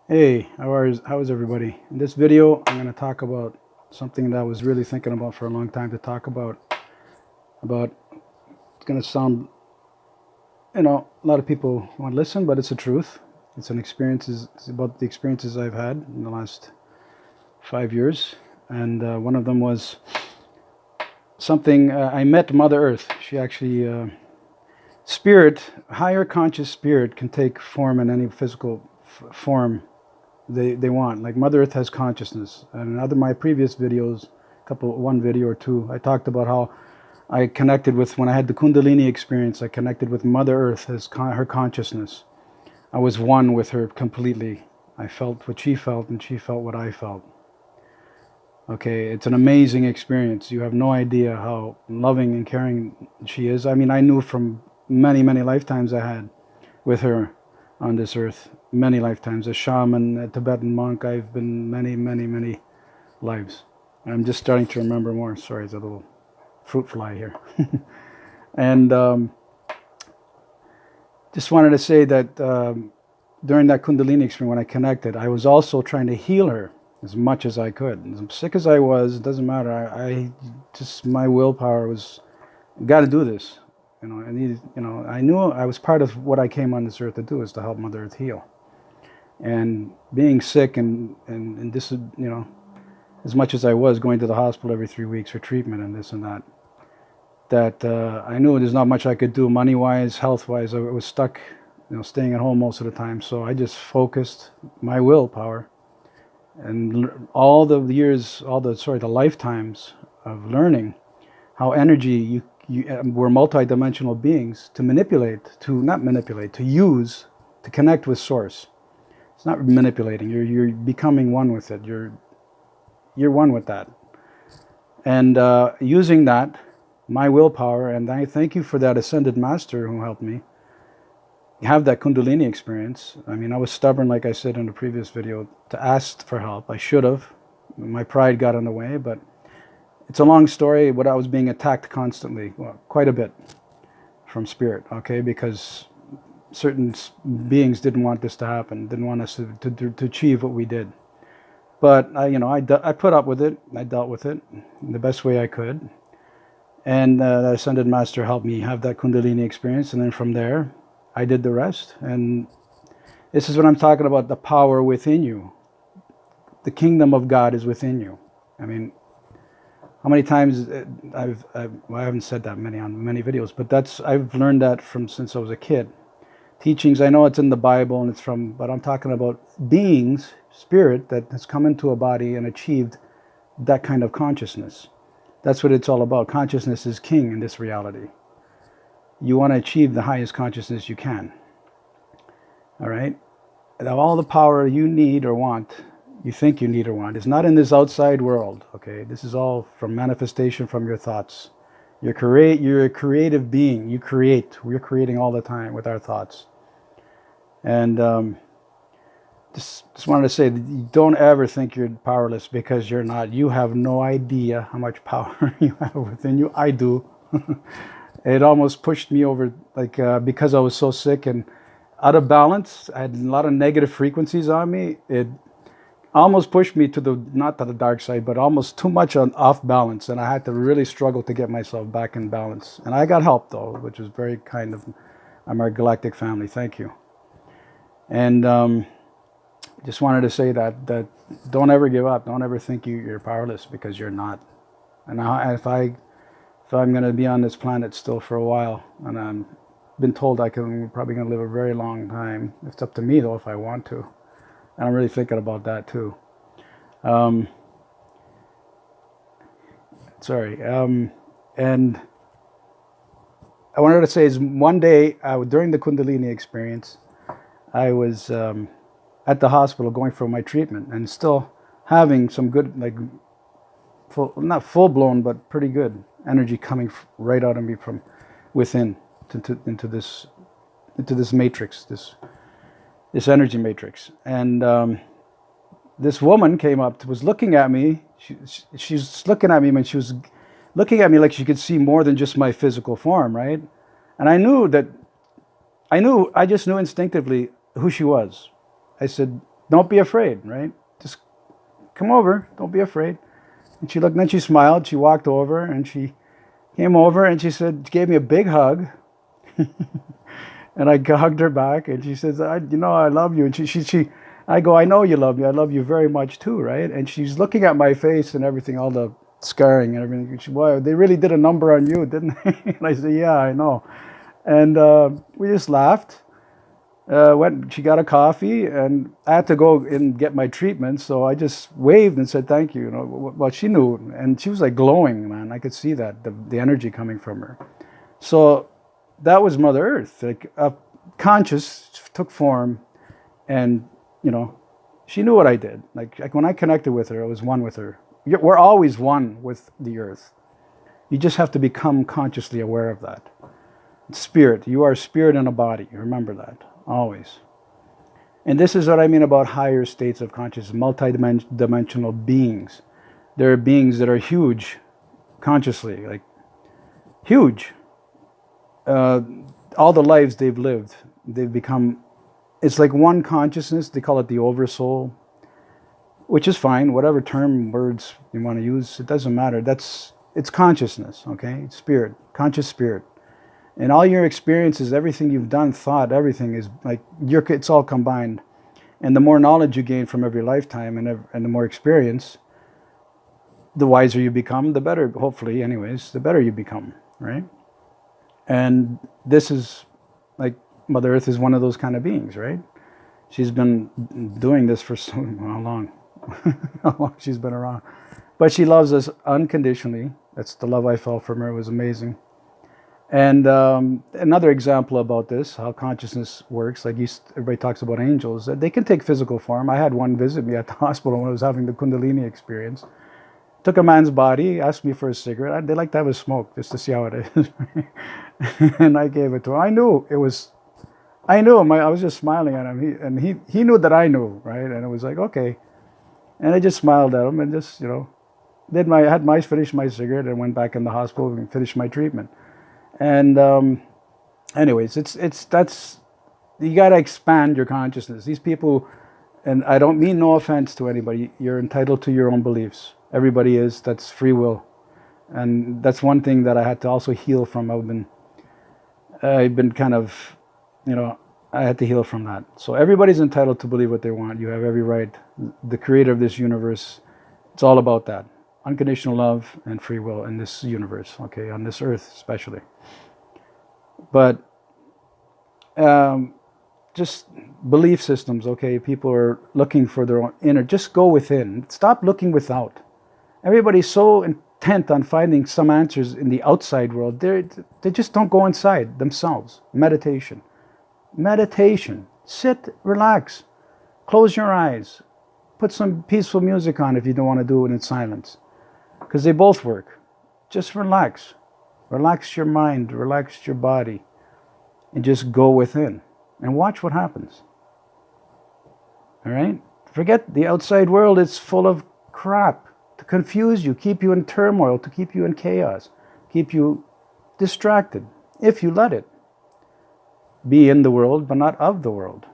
Hey, how is everybody? In this video, I'm going to talk about something that I was really thinking about for a long time to talk about. It's going to sound, a lot of people won't listen, but it's the truth. It's about the experiences I've had in the last 5 years. And one of them was something, I met Mother Earth. She actually, spirit, higher conscious spirit can take form in any physical form they want. Like Mother Earth has consciousness. And in other my previous videos, one video or two, I talked about how I connected with, when I had the Kundalini experience, I connected with Mother Earth, her consciousness. I was one with her completely. I felt what she felt and she felt what I felt. Okay, it's an amazing experience. You have no idea how loving and caring she is. I mean, I knew from many, many lifetimes I had with her on this earth. Many lifetimes. A shaman, a Tibetan monk. I've been many, many, many lives. I'm just starting to remember more. Sorry, there's a little fruit fly here. And just wanted to say that during that Kundalini experience, when I connected, I was also trying to heal her as much as I could. As sick as I was, it doesn't matter. I just, my willpower was, got to do this. I needed, I knew I was part of what I came on this earth to do, is to help Mother Earth heal. And being sick and this, as much as I was going to the hospital every 3 weeks for treatment and this and that, I knew there's not much I could do money-wise, health-wise. I was stuck, staying at home most of the time. So I just focused my willpower and all the years, the lifetimes of learning how energy, we're multidimensional beings, to use, to connect with Source. It's not manipulating. You're becoming one with it. You're one with that. And using that, my willpower, and I thank you for that Ascended Master who helped me have that Kundalini experience. I mean, I was stubborn, like I said in the previous video, to ask for help. I should have. My pride got in the way, but it's a long story. But I was being attacked constantly, well, quite a bit, from Spirit, okay? Because certain beings didn't want this to happen, didn't want us to achieve what we did. But I put up with it. I dealt with it in the best way I could. And the Ascended Master helped me have that Kundalini experience. And then from there, I did the rest. And this is what I'm talking about, the power within you. The kingdom of God is within you. I mean, how many times I haven't said that many on many videos, but I've learned that from since I was a kid. Teachings, I know it's in the Bible and but I'm talking about beings, spirit that has come into a body and achieved that kind of consciousness. That's what it's all about. Consciousness is king in this reality. You want to achieve the highest consciousness you can. All right? All the power you need or want, you think you need or want, is not in this outside world. Okay? This is all from manifestation from your thoughts. You're a creative being. You create. We're creating all the time with our thoughts. And just wanted to say that don't ever think you're powerless, because you're not. You have no idea how much power you have within you. I do. It almost pushed me over, because I was so sick and out of balance. I had a lot of negative frequencies on me. It almost pushed me not to the dark side, but almost too much off balance. And I had to really struggle to get myself back in balance. And I got help, though, which was very kind of our galactic family. Thank you. And just wanted to say that don't ever give up. Don't ever think you're powerless, because you're not. And if I'm going to be on this planet still for a while, and I'm been told I'm probably going to live a very long time. It's up to me, though, if I want to. And I'm really thinking about that too. And I wanted to say is one day during the Kundalini experience, I was at the hospital going for my treatment and still having some good, not full blown, but pretty good energy coming right out of me from within into this matrix, this energy matrix. And this woman came up, was looking at me. She's looking at me, and she was looking at me like she could see more than just my physical form, right? And I just knew instinctively who she was. I said, Don't be afraid, right? Just come over. Don't be afraid. And she looked, and then she smiled. She walked over, and she came over, and she said, gave me a big hug. And I hugged her back, and she says, I love you. And I go, I know you love me. I love you very much too, right? And she's looking at my face and everything, all the scarring and everything. She, wow, they really did a number on you, didn't they? And I said, yeah, I know. And we just laughed. She got a coffee, and I had to go and get my treatment, so I just waved and said thank you. Well, she knew, and she was like glowing, man. I could see that, the energy coming from her. So that was Mother Earth. Like a conscious took form, and she knew what I did. Like when I connected with her, I was one with her. We're always one with the earth. You just have to become consciously aware of that. Spirit. You are spirit in a body. Remember that. Always. And this is what I mean about higher states of consciousness, multi-dimensional beings. There are beings that are huge consciously, like huge. All the lives they've lived, they've become, it's like one consciousness. They call it the oversoul, which is fine. Whatever term, words you want to use, it doesn't matter. It's consciousness, okay? It's spirit, conscious spirit. And all your experiences, everything you've done, thought, everything is like, it's all combined. And the more knowledge you gain from every lifetime and the more experience, the wiser you become, the better, hopefully anyways, the better you become, right? And this is, like, Mother Earth is one of those kind of beings, right? She's been doing this for how long? How long she's been around. But she loves us unconditionally. That's the love I felt from her. It was amazing. And another example about this, how consciousness works, like everybody talks about angels, they can take physical form. I had one visit me at the hospital when I was having the Kundalini experience. Took a man's body, asked me for a cigarette. They like to have a smoke just to see how it is. And I gave it to him. I knew him. I was just smiling at him. He knew that I knew, right? And it was like, okay. And I just smiled at him and just, finished my cigarette and went back in the hospital and finished my treatment. And anyways, that's you got to expand your consciousness. These people, and I don't mean no offense to anybody, you're entitled to your own beliefs. Everybody is. That's free will. And that's one thing that I had to also heal from. I've been kind of, I had to heal from that. So everybody's entitled to believe what they want. You have every right. The creator of this universe, it's all about that. Unconditional love and free will in this universe, okay, on this earth especially. But just belief systems, okay, people are looking for their own inner, just go within. Stop looking without. Everybody's so intent on finding some answers in the outside world, they just don't go inside themselves. Meditation. Sit, relax, close your eyes, put some peaceful music on if you don't want to do it in silence. Because they both work. Just relax. Relax your mind, relax your body, and just go within and watch what happens. All right? Forget the outside world. It's full of crap to confuse you, keep you in turmoil, to keep you in chaos, keep you distracted, if you let it. Be in the world, but not of the world.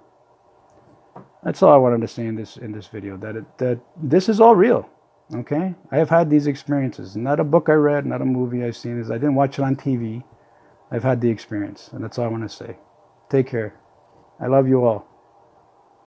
That's all I wanted to say in this video, that this is all real. Okay? I have had these experiences. Not a book I read, not a movie I've seen. I didn't watch it on TV. I've had the experience, and that's all I want to say. Take care. I love you all.